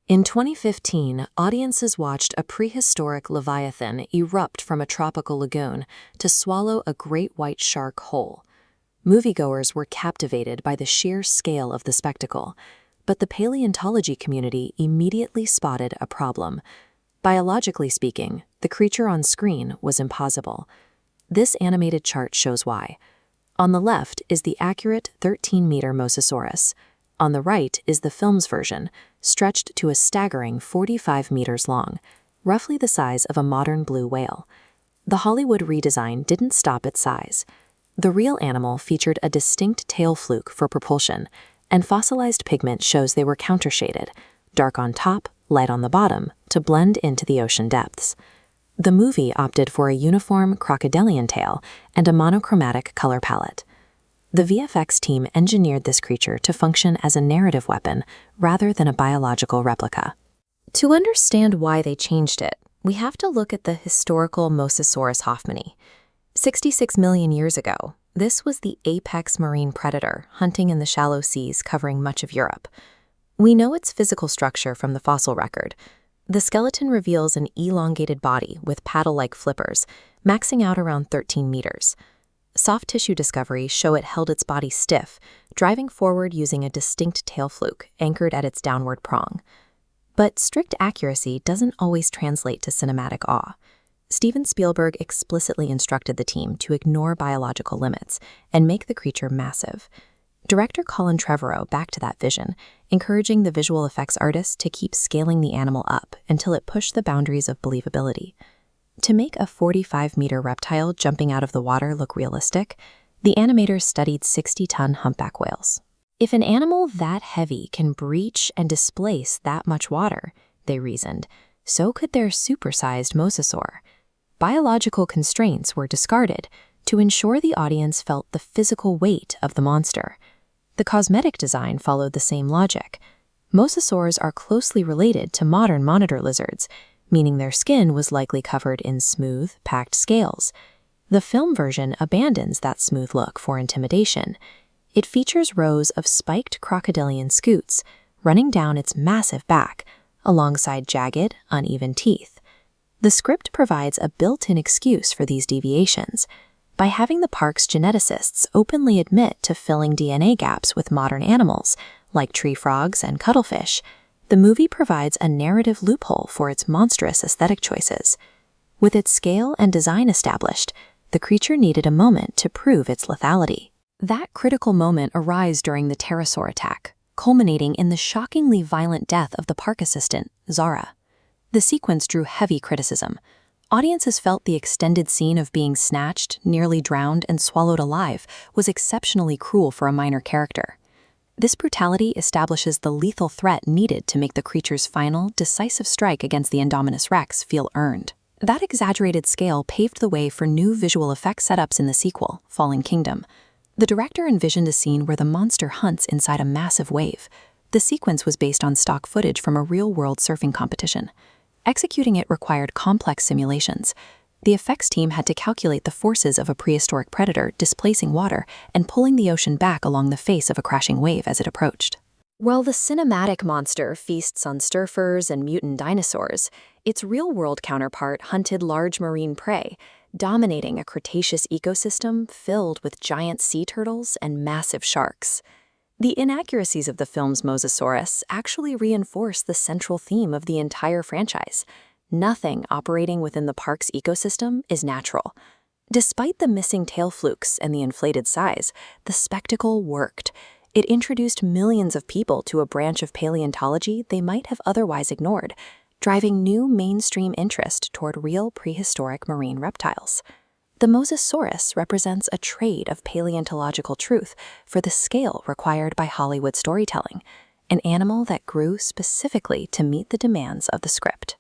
In 2015, audiences watched a prehistoric leviathan erupt from a tropical lagoon to swallow a great white shark whole. Moviegoers were captivated by the sheer scale of the spectacle, but the paleontology community immediately spotted a problem. Biologically speaking, the creature on screen was impossible. This animated chart shows why. On the left is the accurate 13-meter Mosasaurus. On the right is the film's version, stretched to a staggering 45 meters long, roughly the size of a modern blue whale. The Hollywood redesign didn't stop at size. The real animal featured a distinct tail fluke for propulsion, and fossilized pigment shows they were countershaded, dark on top, light on the bottom, to blend into the ocean depths. The movie opted for a uniform crocodilian tail and a monochromatic color palette. The VFX team engineered this creature to function as a narrative weapon rather than a biological replica. To understand why they changed it, we have to look at the historical Mosasaurus hoffmanni. 66 million years ago, this was the apex marine predator hunting in the shallow seas covering much of Europe. We know its physical structure from the fossil record. The skeleton reveals an elongated body with paddle-like flippers, maxing out around 13 meters. Soft tissue discoveries show it held its body stiff, driving forward using a distinct tail fluke anchored at its downward prong. But strict accuracy doesn't always translate to cinematic awe. Steven Spielberg explicitly instructed the team to ignore biological limits and make the creature massive. Director Colin Trevorrow backed that vision, encouraging the visual effects artists to keep scaling the animal up until it pushed the boundaries of believability. To make a 45-meter reptile jumping out of the water look realistic, the animators studied 60-ton humpback whales. If an animal that heavy can breach and displace that much water, they reasoned, so could their supersized mosasaur. Biological constraints were discarded to ensure the audience felt the physical weight of the monster. The cosmetic design followed the same logic. Mosasaurs are closely related to modern monitor lizards, meaning their skin was likely covered in smooth, packed scales. The film version abandons that smooth look for intimidation. It features rows of spiked crocodilian scutes running down its massive back, alongside jagged, uneven teeth. The script provides a built-in excuse for these deviations. By having the park's geneticists openly admit to filling DNA gaps with modern animals, like tree frogs and cuttlefish, the movie provides a narrative loophole for its monstrous aesthetic choices. With its scale and design established, the creature needed a moment to prove its lethality. That critical moment arose during the pterosaur attack, culminating in the shockingly violent death of the park assistant, Zara. The sequence drew heavy criticism. Audiences felt the extended scene of being snatched, nearly drowned, and swallowed alive was exceptionally cruel for a minor character. This brutality establishes the lethal threat needed to make the creature's final, decisive strike against the Indominus Rex feel earned. That exaggerated scale paved the way for new visual effects setups in the sequel, Fallen Kingdom. The director envisioned a scene where the monster hunts inside a massive wave. The sequence was based on stock footage from a real-world surfing competition. Executing it required complex simulations. The effects team had to calculate the forces of a prehistoric predator displacing water and pulling the ocean back along the face of a crashing wave as it approached. While the cinematic monster feasts on surfers and mutant dinosaurs, its real-world counterpart hunted large marine prey, dominating a Cretaceous ecosystem filled with giant sea turtles and massive sharks. The inaccuracies of the film's Mosasaurus actually reinforce the central theme of the entire franchise. Nothing operating within the park's ecosystem is natural. Despite the missing tail flukes and the inflated size, the spectacle worked. It introduced millions of people to a branch of paleontology they might have otherwise ignored, driving new mainstream interest toward real prehistoric marine reptiles. The Mosasaurus represents a trade of paleontological truth for the scale required by Hollywood storytelling, an animal that grew specifically to meet the demands of the script.